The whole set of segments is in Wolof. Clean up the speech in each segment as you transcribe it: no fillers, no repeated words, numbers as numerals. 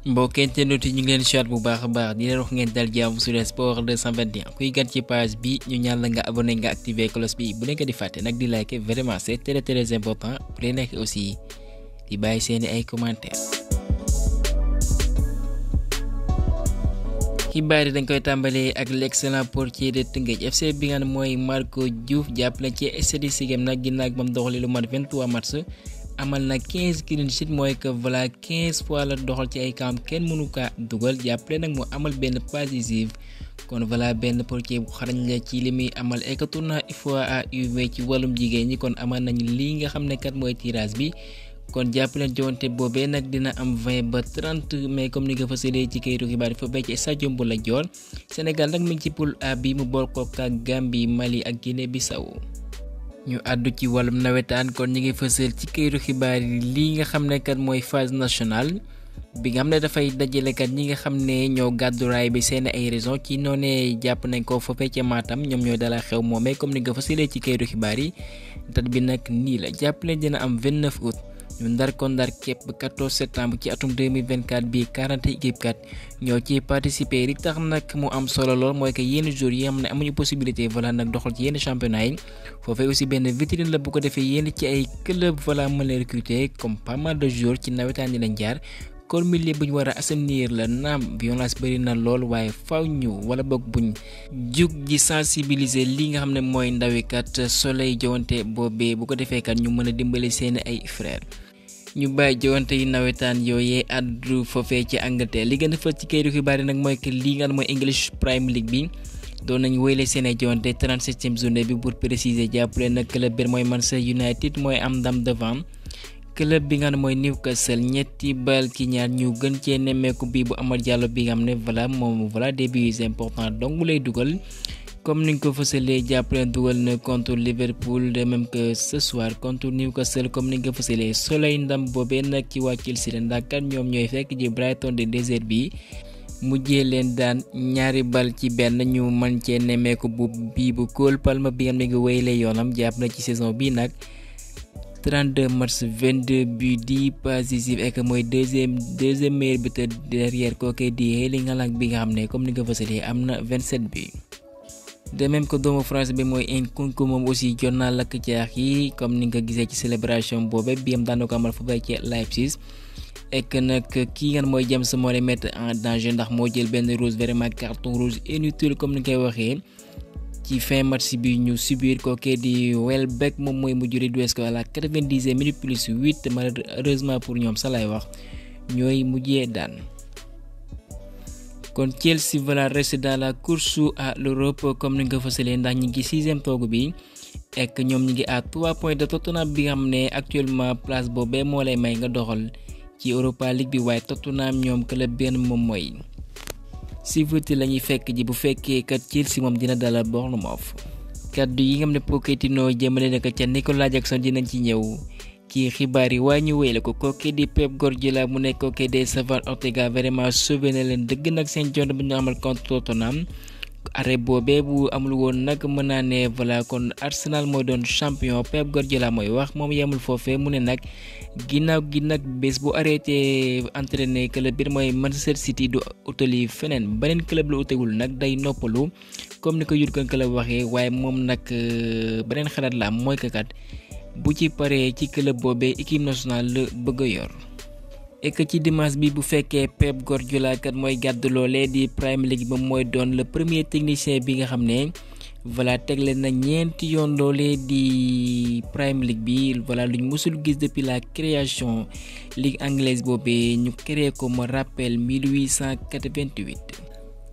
mbokkente noti ñu ngi leen chat bu baax a baax di leen wax ngeen dal jàmm sur sport 221 kuy gan ci page bi ñu ñaan la nga abonné nga activer cloche bi bu leen ko di fàtte nag di like vraiment c'est très important bu leen nekk aussi di bàyyi seeni ay commentaires. xibaar yi dañ koy tàmbalee ak l'excellent portier de Teungueth FC bi nga xam mooy Marco Diouf jàpp na ci statistique nag ginnaaw ba mu doxalee lu mat 23 match amal na 15 clean sheet mooy que voilà 15 fois la doxal ci ay camp kenn mënu kaa dugal jàppale nag mu amal benn passe décisive kon voilà benn portier bu xarañ la ci li muy amal ek tournoi UFOA UV ci wàllum jigéen ñi kon amal nañu lii nga xam ne kat mooy tirage bi kon jàppale jonte boobee nag dina am 20 ba 30 mais comme ni nga fa séddee ci kayitu xibaar yi fa béy ci stade Lat Dior Sénégal nag mi ngi ci poule A bi mu bool ko ak Gambie Mali ak Guinée Bissau ñu àddu ci wàllum nawetaan kon ñu ngi fësal ci kayitu xibaar yi lii nga xam ne kat mooy phase nationale bi nga xam ne dafay dajale kat ñi nga xam ne ñoo gàddu raay bi seen ay raison ci noonee jàpp nañ ko foofee ca Matam ñoom ñoo dala xew moomee comme ni nga fësalee ci kayitu xibaar yi date bi nag nii la jàppale dina am 29 août ñu ndar ko ndar képp 14 septembre ci atum 2024 bi 40 équipe kat ñoo ci participer li tax nag mu am solo lool mooy que yenn jours yi xam ne amuñu possibilité voilà nag doxal ci yenn championnat yi foofee aussi benn vitrine la bu ko defee yenn ci ay club voilà mën leen recruter comme pas mal de joueurs ci nawetaan yi lañ jaar kon milieu bu ñu war a assainir la naam violence bëri na lool waaye faw ñu wala boog buñ jug ji sensibiliser li nga xam ne mooy ndawikat soleil jowante boobee bu ko defee kat ñu mën a dimbali seeni ay frères ñu bàyyi jowante yi nawetaan yooyee àddu foofee ci Angleterre li gën a fës ci kayitu xibaar yi nag mooy que lii nga xam ne mooy English Premier League bi doon nañ wéyle seen ay jowante 37e journée bi pour préciser jàppale nag club bi mooy Manchester United mooy am ndam devant club bi nga xam ne mooy Newcastle ñetti bal ci ñaar ñu gën cee nemmeeku bii bu Amad Diallo bi nga xam ne voilà moom voilà des buts importants donc lay dugal comme ni nga ko fësalee jàppale dugal na contre Liverpool de même que ce soir contre Newcastle comme ni nga ko fësalee soleil ndam boobee nag ci waa Chelsea la ndax kat ñoom ñooy fekk ji Brighton de désert bi mujjee leen daan ñaari bal ci benn ñu mën cee nemmeeku bu bii bu Cole Palmer bi nga xam ne nga wéyle yoonam jàpp na ci saison bi nag 32 matchs 22 buts 10 passes décisives et que mooy deuxième meilleur buteur derrière kooku di Erling Haaland bi nga xam ne comme ni nga ko fësalee am na 27 buts. de même que doomu France bi mooy Nkunku moom aussi jot naa lakk caax yi comme ni nga gisee ci célébration boobe bi am daan ko amal fu bay ci Leipzig et que nag kii nga mooy James moo lay mettre en danger ndax moo jël benn rouge vraiment carton rouge inutile comme ni nga koy waxee ci fin match bi ñu subir kooku di Welbeck moom mooy mujj réduire ko à la 90e minute plus 8 malheureusement pour ñoom sa lay wax ñooy mujjee daan. kon Chelsea voilà reste dans la course à l'Europe comme ni nga ko fësalee ndax ñi ngi 6e toogu bi et ñoom ñi ngi à 3 points de Tottenham bi nga xam ne actuellement place boobee moo lay may nga doxal ci Europa League bi waaye Tottenham ñoom club benn moom mooy si voté la ñuy fekk ji bu fekkee kat Chelsea moom dina dalal Bournemouth. kaddu yi nga xam ne Pochettino jëmale na ko ca Nicolas Jackson dinañ ci ñëw ci xibaar yi waaye ñu wéyle ko kooku di Pep Guardiola mu nekk kooku des Savane Ortega vraiment sauvé na leen dëgg nag seen jonte bi ñu amal contre Tottenham arrêt boobee bu amul woon nag mën naa ne voilà kon Arsenal mooy doon champion Pep Guardiola mooy wax moom yemul foofee mu ne nag ginnaaw gi nag bés bu arrêté entraîné club bi mooy Manchester City du utali feneen beneen club la utewul nag day noppalu comme ni ko Jurgen Klopp waxee waaye moom nag beneen xalaat la am mooy que kat bu ci paree ci club boobee équipe nationale la bëgg a yor. et que ci dimanche bi bu fekkee Pep Guardiola kat mooy gàddu loolee di Premier League ba mooy doon le premier technicien bi nga xam ne voilà tegle na ñeenti yoon loolee di Premier League bi voilà luñ mësul gis depuis la création ligue anglaise boobee ñu créé ko ma rappel 1888.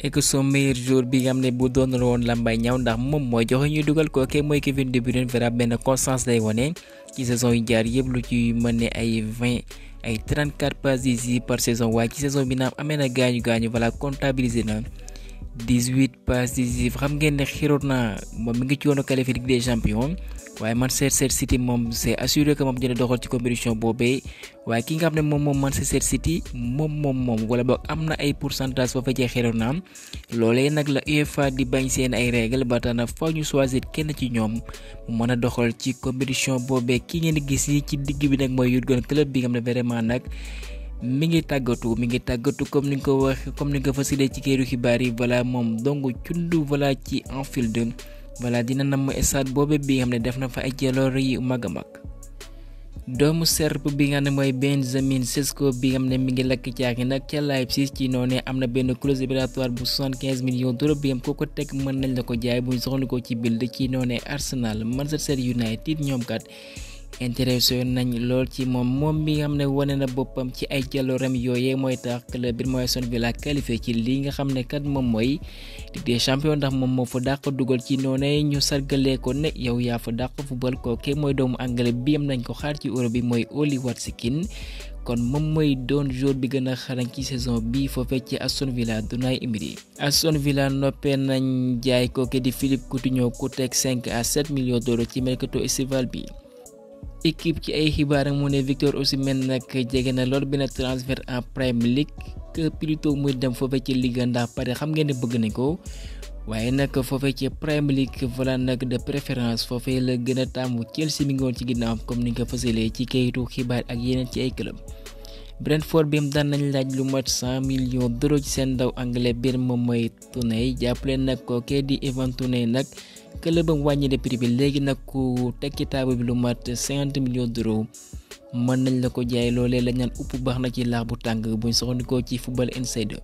et que son meilleur joueur bi nga xam ne bu doon woon lambay ñaaw ndax moom mooy joxe ñuy dugal kooke mooy Kevin De Bruyne vera benn constance lay wone ci saison yi jaar yëpp lu ci mën ne ay 34 passes décisives par saison waaye ci saison bi naam amee na gaañu voilà comptabilisé na 18 passes décisives xam ngeen ne xiroon na moom mi ngi ci woon a qualifié Ligue des Champions waaye Manchester City moom c'est assuré que moom dina doxal ci compétition boobee waaye ki nga xam ne moom Manchester City moom wala boog am na ay pourcentage fa cee xiroon na loolee nag la UEFA di bañ seen ay règle ba tax na faaw ñu choisir kenn ci ñoom mu mën a doxal ci compétition boobee ki ngeen di gis yi ci digg bi nag mooy Jurgen Klopp bi nga xam ne vraiment nag mi ngi tàggatu comme ni nga ko wax comme ni nga ko fasilee ci këru xibaar yi voilà moom dong cundu voilà ci Anfield voilà dina namm stade boobe bi nga xam ne def na fa ay jaloore yu mag a mag. doomu Serbe bi nga xam ne mooy Benjamin Sesko bi nga xam ne mi ngi lakk caaxi nag ca Leipzig ci noonu am na benn clause libératoire bu 75 millions d'euros bi am ko teg mën nañ la ko jaay buñ soxla ci Bild ci noonu Arsenal Manchester United ñoom kat intéressé nañ lool ci moom bi nga xam ne wane na boppam ci ay jaloorem yooyee mooy tax club bi mooy Aston Villa qualifié ci lii nga xam ne kat moom mooy Ligue des Champions ndax moom moo fa dàq dugal ci noonee ñu sargalee ko ne yow yaa fa dàq football kooke mooy doomu anglais bi am nañ ko xaar ci Europe bi mooy Oli Watkins kon moom mooy doon joueur bi gën a xarañ ci saison bi foofee ci Aston Villa Unai Emery. Aston Villa noppee nañ jaay kooke di Philippe Coutinho ku teg 5 à 7 millions d'euros ci mercato estival bi. équipe ci ay xibaar mu ne Victor Osimhen nag jege na lool benn transfert en Premier League que plutôt muy dem foofee ci Liga ndax pare xam ngeen ne bëgg nañ ko waaye nag foofee ci Premier League voilà nag de préférence foofee la gën a taamu Chelsea mi ngi woon ci ginnaaw comme ni nga ko fësalee ci kayitu xibaar ak yeneen ci ay club. Brentford bi mu daan nañ laaj lu mat 100 millions d'euros ci seen ndaw anglais biir moom mooy Toney jàppale nag kookee di Ivan Toney nag club am wàññi de prix bi léegi nag ku teg ci table bi lu mat 50 millions d'euros mën nañ la ko jaay loolee la ñaan upp baax na ci laax bu tàng buñ soxandikoo ci Football Insider.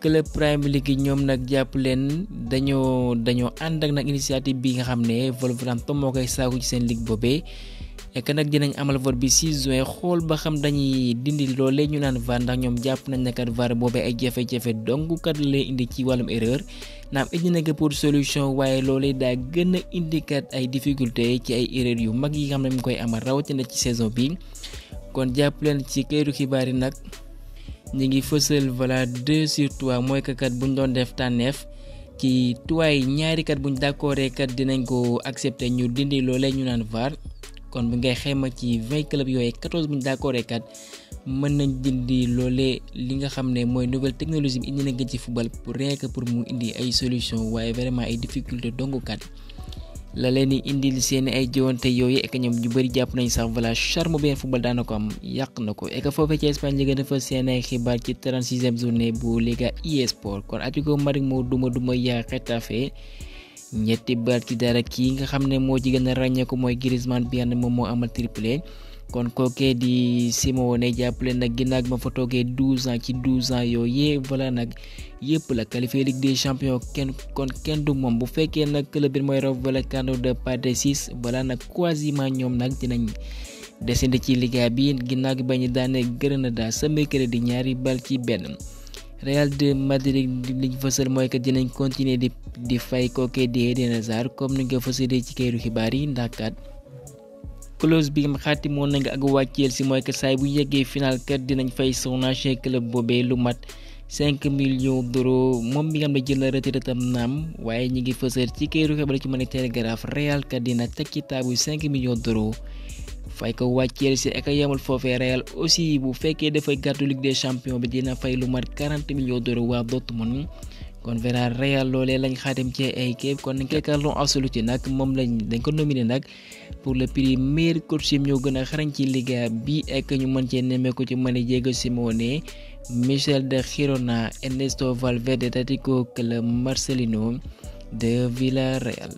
club Premier League ñoom nag jàpp leen dañoo ànd ak nag initiative bi nga xam ne Wolverhampton moo koy saaku ci seen ligue boobee et que nag dinañ amal vote bi 6 juin xool ba xam dañuy dindi loolee ñu naan VAR ndax ñoom jàpp nañ ne kat VAR boobee ay jafe-jafe dong kat lay indi ci wàllum erreur naam indi na ko pour solution waaye loolee daa gën a indi kat ay difficulté ci ay erreur yu mag yi nga xam ne mu koy amal rawatina ci saison bi kon jàpp leen ci këru xibaar yi nag ñu ngi fësal voilà 2 sur 3 mooy que kat buñ doon def tànneef ci tuwaay ñaari kat buñ d'accordé kat dinañ ko accepter ñu dindi loolee ñu naan VAR. kon bu ngay xayma ci 20 club yooyu 14 bu ñu d'accord kat mën nañ dindi loolee li nga xam ne mooy nouvelle technologie bi indi na gën ci football pour rien que pour mu indi ay solution waaye vraiment ay difficulté dong kat la leen di indil seen ay jiwante yooyu et que ñoom ñu bëri jàpp nañ sax voilà charme benn football daana ko am yàq na ko et que foofee ci Espagne li nga defal seen ay xibaar ci 36e journée bu Liga eSport kon Atlético Madrid moo duma yaa Getafe ñetti bal ci dara kii nga xam ne moo ci gën a ràññeeku mooy Griezmann bi nga xam ne moom moo amal triplé kon kookee di Simeone jàppale nag ginnaaw ma fa toogee 12 ans ci 12 ans yooyu voilà nag yëpp la qualifié Ligue des Champions kenn du moom bu fekkee nag club bi mooy raw volcano de Pathé 6 voilà nag quasiment ñoom nag dinañ descendre ci Liga bi ginnaaw gi bañ a daane Granada sa mercredi ñaari bal ci benn. Real de Madrid liñ fësal mooy que dinañ continuer di fay kookee di Eden Hazard comme ni nga fësalee ci këru xibaar yi ndax kat clause bi nga xaati moon na nga ak waa Chelsea mooy que saay bu yeggee final kat dinañ fay son ancien club boobee lu mat 5 millions d'euros moom mi nga xam ne jël na retraite am naam waaye ñi ngi fësal ci këru xibaar ci mën a Telegraph Real kat dina teg ci taabu 5 millions d'euros fay ko waa Chelsea ak yamul foofee Real aussi bu fekkee dafay gàddu Ligue des Champions bi dina fay lu mat 40 millions d'euros waa Dortmund kon vera Real loolee lañ xaatim ci ay képp kon nañ koy Carlo Ancelotti nag moom dañ ko nominé nag pour le prix meilleur coach ñoo gën a xarañ ci Liga bi ak ñu mën cee nemmeeku ci mën a Diego Simeone Michel de Girona Ernesto Valverde Tático Club Marcelino de Villarreal.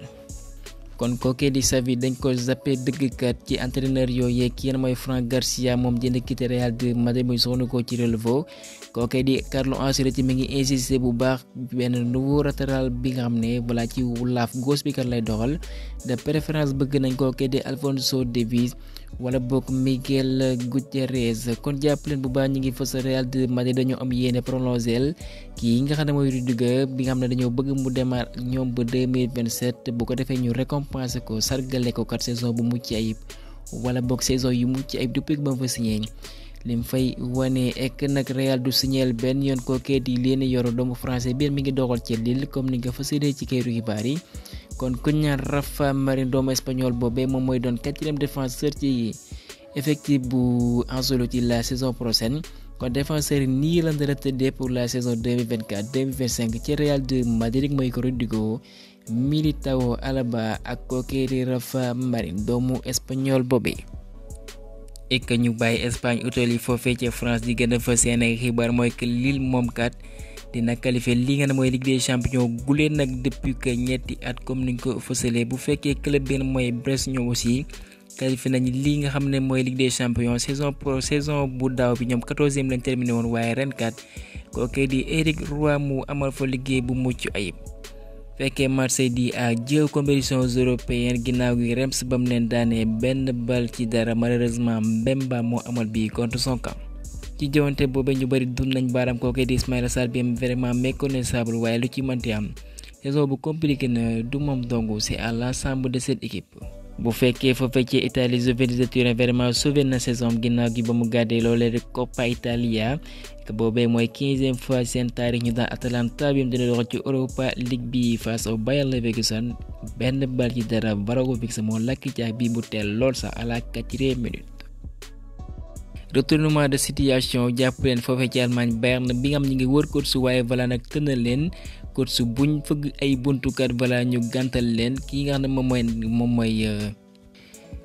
kon kookee di Xavi dañ ko zappé dëggkat ci entraîneur yooyu ki yéen mooy Franck Garcia moom jënd quitté Real de Madrid muy soxna ko ci relevo kookee di Carlo Ancelotti mi ngi insisté bu baax benn nouveau latéral bi nga xam ne voilà ci laaf gauche bi kat lay doxal de préférence bëgg nañ kookee di Alphonso Davies wala boog Miguel Gutiérrez kon jàpp leen bu baax ñi ngi fës Real de Madrid dañoo am yéene prolongel kii nga xam ne mooy Rudiger bi nga xam ne dañoo bëgg mu demaat ñoom ba 2027 bu ko defee ñu récompenser ko sargale ko kat saison bu mucc ayib wala boog saison yu mucc ayib depuis ba mu fa signé lim fay wane ek nag Real du signeel benn yoon kookee di leen yoro doomu français biir mi ngi doxal ci Lille comme ni nga fa séddee ci këru xibaar yi kon ku ñaan Rafa Marín doomu espagnol boobee moom mooy doon 4e défenseur ci effectif bu Ancelotti la saison prochaine kon défenseur yi nii la dara tëddee pour la saison 2024-2025 ci Real de Madrid mooy ko Rodrigo Militao Alaba ak kookee di Rafa Marín doomu espagnol boobee. et que ñu bàyyi Espagne utali foofee ca France di gën a fës seen ay xibaar mooy que Lille moom kat dina qualifié li nga ne mooy Ligue des champions gulee nag depuis que ñetti at comme niñ ko fësalee bu fekkee club benn mooy Brest ñoom aussi qualifié nañu lii nga xam ne mooy Ligue des champions saison bu daaw bi ñoom 14e lañ terminé woon waaye ren kat kooku di Éric Roy mu amal fa liggéey bu mucc ayib. fekkee Marseille di à jeu compétitions européennes ginnaaw gi Reims ba mu leen daanee benn bal ci dara malheureusement Mbemba moo amal bii contre son camp. ci jowante boobee ñu bëri dund nañ baaram kooku di Ismaïla Sarr bi vraiment méconnaissable waaye lu ci mënti am saison bu compliqué na du moom dong c'est à l'ensemble de cette équipe. bu fekkee fa fekkee Italie Juventus de Turin vraiment sauvé na saison ginnaaw gi ba mu gàddee loolee rek Coppa Italia que boobee mooy 15e fois seen taarix ñu daan Atalanta bi mu dina doxal ci Europa League bi face au Bayer Leverkusen benn bal ci dara Vlahovic moo lakk caax bi bu teel lool sax à la 4e minute. retournement de situation jàpp leen foofee ci Allemagne Bayern bi nga xam ñi ngi wër course waaye voilà nag tënal leen course buñ fëgg ay buntukat voilà ñu gàntal leen kii nga xam ne moom mooy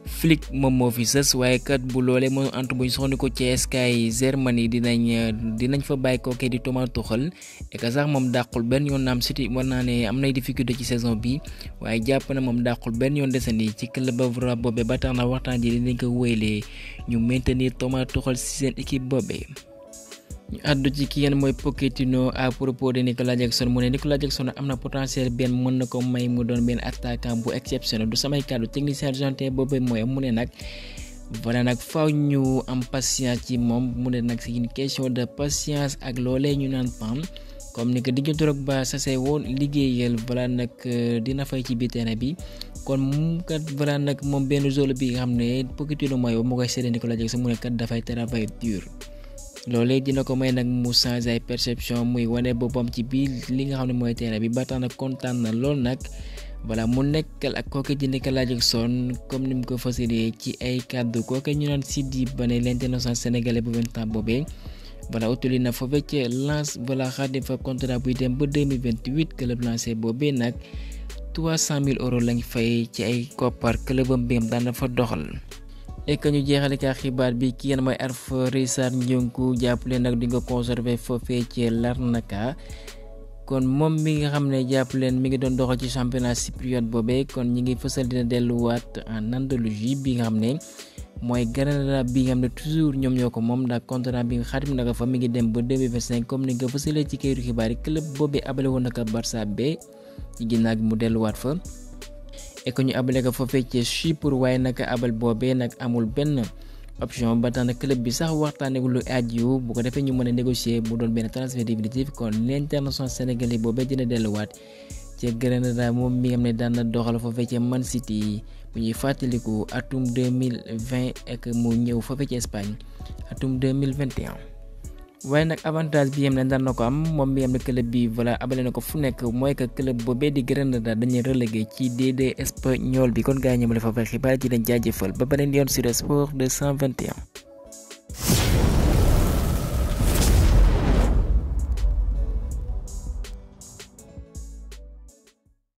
Flick moom moo fi sës waaye kat bu loolee moo antu buñ soxni ko ci Sky Germany dinañ fa bàyyi kookee di Thomas Tuchel et que sax moom dàqul benn yoon naam City war naa ne am nay difficulté ci saison bi waaye jàpp na moom dàqul benn yoon desandi ci club bavrois boobee ba tax na waxtaan ji dinañ ko wéylee ñu maintenir Thomas Tuchel ci seen équipe boobee. ñu àddu ci ki ngeen mooy Pochettino à propos de Nicolas Jackson mu ne Nicolas Jackson am na potentiel benn mën na ko may mu doon benn attaquant bu exceptionnel du samay kàddu technicien argentin boobu mooy mu ne nag voilà nag faaw ñu am patience ci moom mu ne nag c'est une question de patience ak loolee ñu naan pam comme ni ko Didier Drogba sase woon liggéeyal voilà nag dina fay ci biir terrain bi kon mu kat voilà nag moom benn zone bi nga xam ne Pochettino mooy mu koy seede Nicolas Jackson mu ne kat dafay travail dur. loolee dina ko may nag mu changer ay perception muy wane boppam ci biir li nga xam ne mooy terrain bi ba tax na kontaan na lool nag voilà mu nekkal ak kooku di Nicolas Jackson comme ni mu ko fasilee ci ay kàddu kooku ñu naan Sidi Bane l'international sénégalais bu 20 ans boobee voilà utali na foofee ci Lens voilà xaadim fa contrat buy dem ba 2028 club lancé boobee nag 300 000 euros lañ fay ci ay koppar clubam bi am daan na fa doxal. et que ñu jeexale ka xibaar bi ki ngeen mooy Alfred Sarr Njunku jàppale nag di nga conserver foofee ci Larnaca kon moom mi nga xam ne jàppaleen mi ngi doon doxal ci championnat chypriote boobee kon ñi ngi fësal dina delluwaat en Andalousie bi nga xam ne mooy Granada bi nga xam ne toujours ñoom ñoo ko moom ndax contrat bi nga xaatim na ko fa mi ngi dem ba 2025 comme ni nga fësalee ci kayitu xibaar yi club boobee abale woon na ko Barça B ci ginnaaw gi mu delluwaat fa. et que ñu abale ko foofee ci Chypre waaye nag abal boobee nag amul benn option ba tax na club bi sax waxtaanee lu aju bu ko defee ñu mën a négocier mu doon benn transfert définitif kon l'international sénégalais boobee dina delluwaat ci Granada moom mi nga xam ne daan na doxal foofee ci Man City bu ñuy fàttaliku atum 2020 ak mu ñëw foofee ci Espagne atum 2021. waaye nag avantage bi yam ne daan na ko am moom mi am ne club bi voilà abale na ko fu nekk mooy que club boobee di Granada dañuy relégué ci DD espagnol bi kon gaa ñëmale fa fa xibaar ci leen jaajëfal ba beneen yoon sur Sport 221.